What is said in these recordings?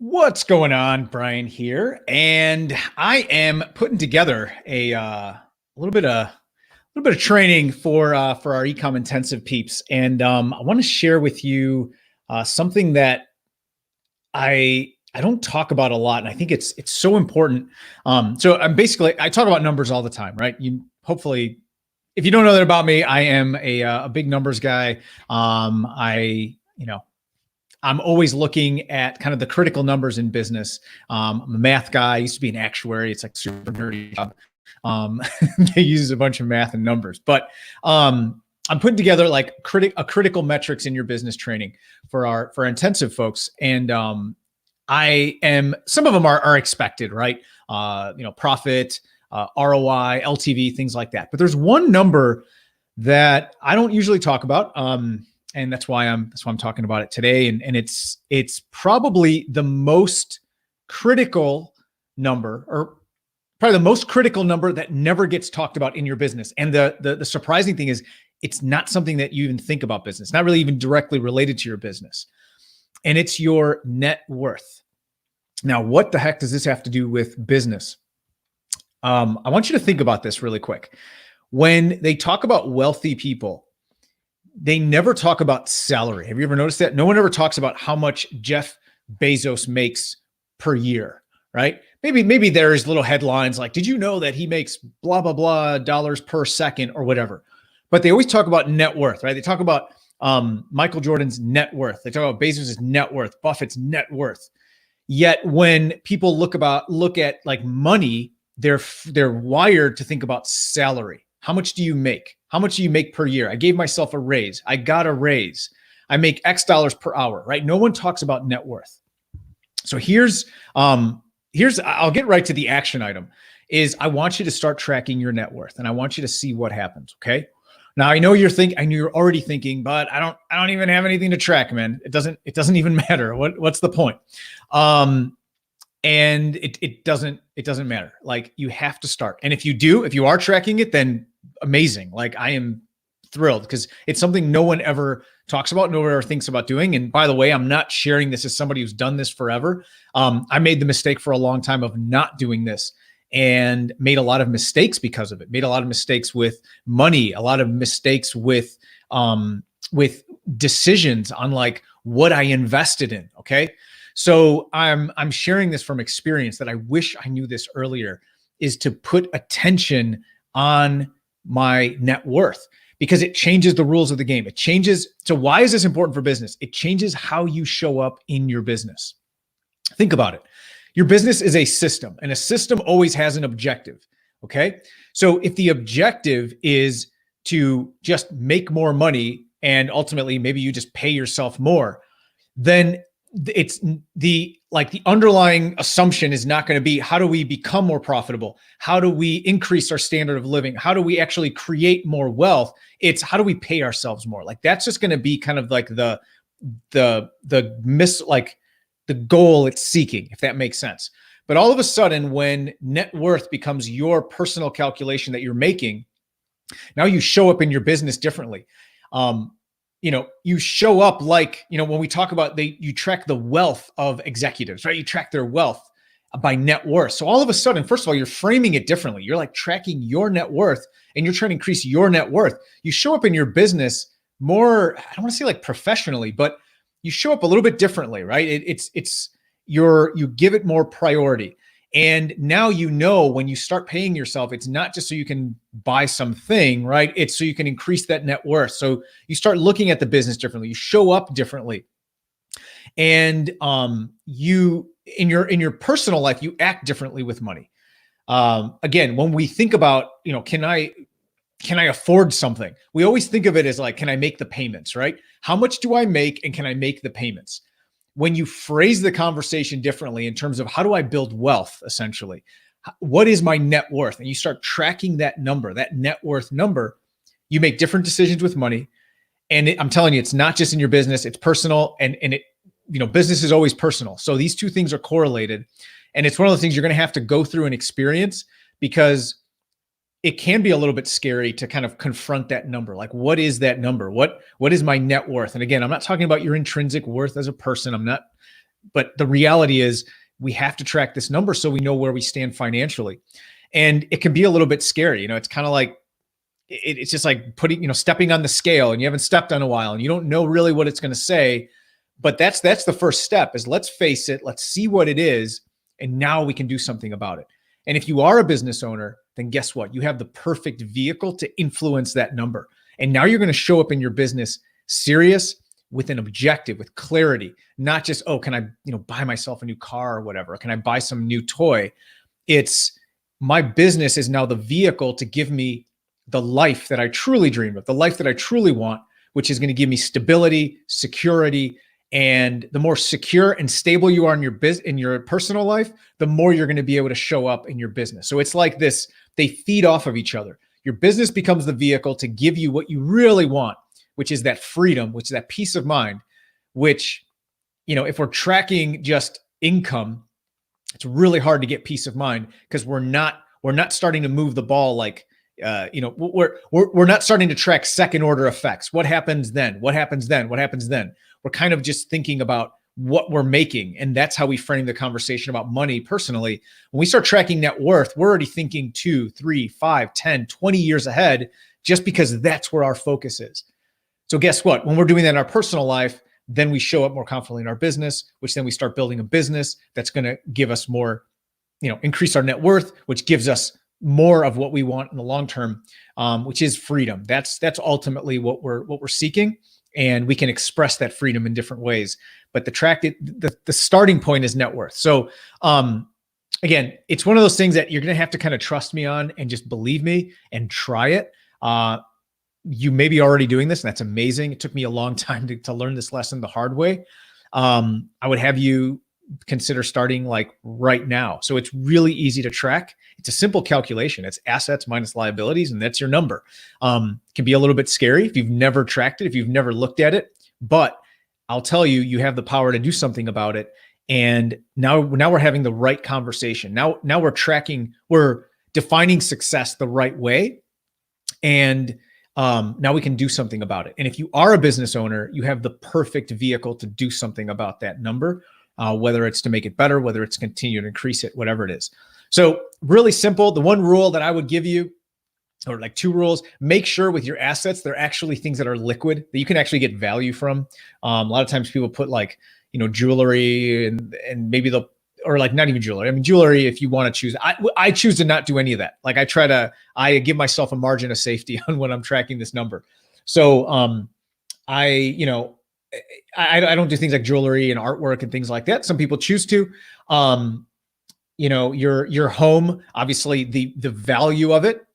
What's going on, Brian here, and I am putting together a little bit of training for our ecom intensive peeps, and I want to share with you something that I don't talk about a lot, and I think it's so important. So I'm basically I talk about numbers all the time, right? You hopefully, if you don't know that about me, I am a big numbers guy. I I'm always looking at kind of the critical numbers in business. I'm a math guy. I used to be an actuary. It's like super nerdy job. Um, they use a bunch of math and numbers, but I'm putting together like a critical metrics in your business training for our intensive folks, and I am some of them are expected, right? Profit, ROI, LTV, things like that. But there's one number that I don't usually talk about. And that's why I'm talking about it today. And it's probably the most critical number, or probably the most critical number that never gets talked about in your business. And the surprising thing is it's not something that you even think about business, not really even directly related to your business. And it's your net worth. Now, what the heck does this have to do with business? I want you to think about this really quick. When they talk about wealthy people, they never talk about salary. Have you ever noticed that? No one ever talks about how much Jeff Bezos makes per year, right? Maybe there's little headlines like, did you know that he makes blah, blah, blah dollars per second or whatever. But they always talk about net worth, right? They talk about Michael Jordan's net worth. They talk about Bezos' net worth, Buffett's net worth. Yet when people look at like money, they're wired to think about salary. How much do you make? How much do you make per year? I gave myself a raise. I got a raise. I make X dollars per hour, right? No one talks about net worth. So here's I'll get right to the action item is I want you to start tracking your net worth, and I want you to see what happens. Okay. Now I know you're already thinking, but I don't even have anything to track, man. It doesn't even matter. What's the point? And it doesn't matter. Like, you have to start. And if you are tracking it, then amazing. Like, I am thrilled because it's something no one ever talks about, no one ever thinks about doing. And by the way, I'm not sharing this as somebody who's done this forever. I made the mistake for a long time of not doing this and made a lot of mistakes because of it. Made a lot of mistakes with money, a lot of mistakes with decisions on like what I invested in. Okay. So I'm sharing this from experience that I wish I knew this earlier, is to put attention on my net worth, because it changes the rules of the game. It changes. So why is this important for business? It changes how you show up in your business. Think about it. Your business is a system, and a system always has an objective. Okay. So if the objective is to just make more money and ultimately maybe you just pay yourself more, then it's the underlying assumption is not going to be, how do we become more profitable? How do we increase our standard of living? How do we actually create more wealth? It's how do we pay ourselves more? Like, that's just going to be kind of like the goal it's seeking, if that makes sense. But all of a sudden, when net worth becomes your personal calculation that you're making, now you show up in your business differently. You show up like, when we talk about you track the wealth of executives, right? You track their wealth by net worth. So all of a sudden, first of all, you're framing it differently. You're like tracking your net worth and you're trying to increase your net worth. You show up in your business more, I don't want to say like professionally, but you show up a little bit differently, right? You give it more priority. And now, when you start paying yourself, it's not just so you can buy something, right? It's so you can increase that net worth. So you start looking at the business differently. You show up differently. And in your personal life, you act differently with money. Again, when we think about, can I afford something? We always think of it as like, can I make the payments, right? How much do I make and can I make the payments? When you phrase the conversation differently in terms of how do I build wealth, essentially, what is my net worth? And you start tracking that number, that net worth number, you make different decisions with money. And I'm telling you, it's not just in your business, it's personal. And business is always personal. So these two things are correlated. And it's one of the things you're going to have to go through and experience, because it can be a little bit scary to kind of confront that number. Like, what is that number? What is my net worth? And again, I'm not talking about your intrinsic worth as a person. I'm not But the reality is we have to track this number so we know where we stand financially. And it can be a little bit scary. It's kind of like, it's just like stepping on the scale and you haven't stepped on a while and you don't know really what it's going to say. But that's the first step is let's face it, let's see what it is. And now we can do something about it. And if you are a business owner, then guess what? You have the perfect vehicle to influence that number. And now you're going to show up in your business serious, with an objective, with clarity, not just, oh, can I, buy myself a new car or whatever? Can I buy some new toy? It's my business is now the vehicle to give me the life that I truly dream of, the life that I truly want, which is going to give me stability, security. And the more secure and stable you are in your personal life, the more you're going to be able to show up in your business. So it's like this, they feed off of each other. Your business becomes the vehicle to give you what you really want, which is that freedom, which is that peace of mind, which, if we're tracking just income, it's really hard to get peace of mind because we're not starting to move the ball like, we're not starting to track second order effects. What happens then? What happens then? What happens then? We're kind of just thinking about what we're making. And that's how we frame the conversation about money personally. When we start tracking net worth, we're already thinking 2, 3, 5, 10, 20 years ahead, just because that's where our focus is. So guess what? When we're doing that in our personal life, then we show up more confidently in our business, which then we start building a business that's going to give us more, increase our net worth, which gives us more of what we want in the long term, which is freedom. That's ultimately what we're seeking, and we can express that freedom in different ways. But the starting point is net worth. So again, it's one of those things that you're going to have to kind of trust me on and just believe me and try it. You may be already doing this, and that's amazing. It took me a long time to learn this lesson the hard way. I would have you consider starting like right now. So it's really easy to track. It's a simple calculation. It's assets minus liabilities, and that's your number. Can be a little bit scary if you've never tracked it, if you've never looked at it, but I'll tell you, you have the power to do something about it. And now we're having the right conversation. Now we're defining success the right way. And now we can do something about it. And if you are a business owner, you have the perfect vehicle to do something about that number, whether it's to make it better, whether it's continue to increase it, whatever it is. So really simple. The one rule that I would give you, or like 2 rules, make sure with your assets, they're actually things that are liquid that you can actually get value from. A lot of times people put like, jewelry and maybe or like not even jewelry. I mean, jewelry, if you want to choose, I choose to not do any of that. Like I give myself a margin of safety on when I'm tracking this number. So I don't do things like jewelry and artwork and things like that. Some people choose to. Your home, obviously the value of it,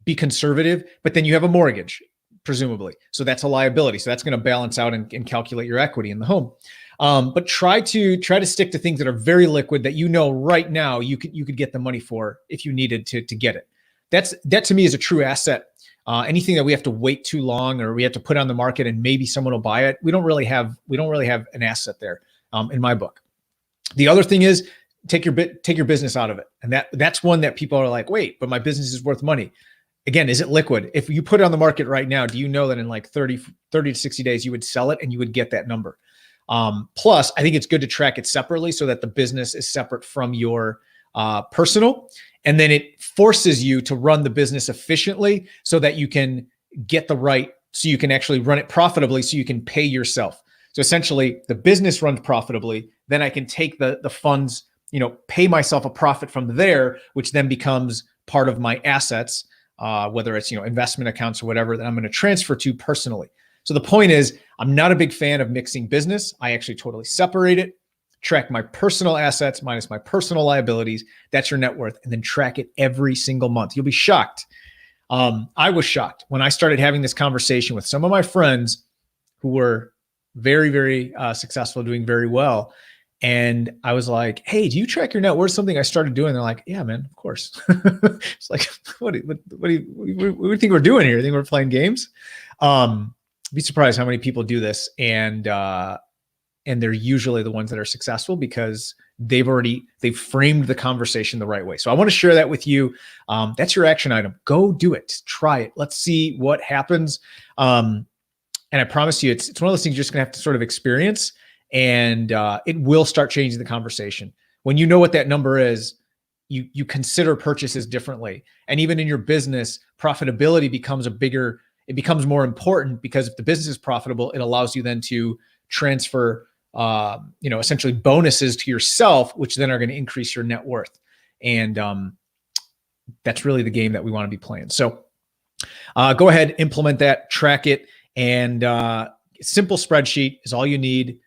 be conservative, but then you have a mortgage, presumably. So that's a liability. So that's going to balance out and calculate your equity in the home. But try to stick to things that are very liquid that right now you could get the money for if you needed to get it. That to me is a true asset. Anything that we have to wait too long or we have to put on the market and maybe someone will buy it, we don't really have an asset there in my book. The other thing is take your business out of it, and that's one that people are like, wait, but my business is worth money. Again, is it liquid? If you put it on the market right now, do you know that in like 30 to 60 days you would sell it and you would get that number? Plus, I think it's good to track it separately so that the business is separate from your personal, and then it forces you to run the business efficiently so that you can get so you can actually run it profitably so you can pay yourself. So essentially the business runs profitably, then I can take the funds, pay myself a profit from there, which then becomes part of my assets, whether it's, investment accounts or whatever that I'm going to transfer to personally. So the point is, I'm not a big fan of mixing business. I actually totally separate it, track my personal assets minus my personal liabilities. That's your net worth. And then track it every single month. You'll be shocked. I was shocked when I started having this conversation with some of my friends who were very, very successful, doing very well. And I was like, hey, do you track your net worth? Something I started doing. They're like, yeah, man, of course. It's like, what do you think we're doing here? You think we're playing games? Be surprised how many people do this. And they're usually the ones that are successful because they've framed the conversation the right way. So I want to share that with you. That's your action item. Go do it. Try it. Let's see what happens. And I promise you, it's one of those things you're just gonna have to sort of experience. and it will start changing the conversation. When you know what that number is, you consider purchases differently. And even in your business, profitability becomes it becomes more important, because if the business is profitable, it allows you then to transfer, essentially bonuses to yourself, which then are going to increase your net worth. And that's really the game that we want to be playing. So go ahead, implement that, track it, and simple spreadsheet is all you need.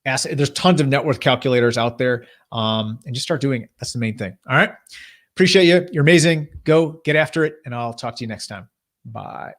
There's tons of net worth calculators out there, and just start doing it. That's the main thing. All right. Appreciate you. You're amazing. Go get after it, and I'll talk to you next time. Bye.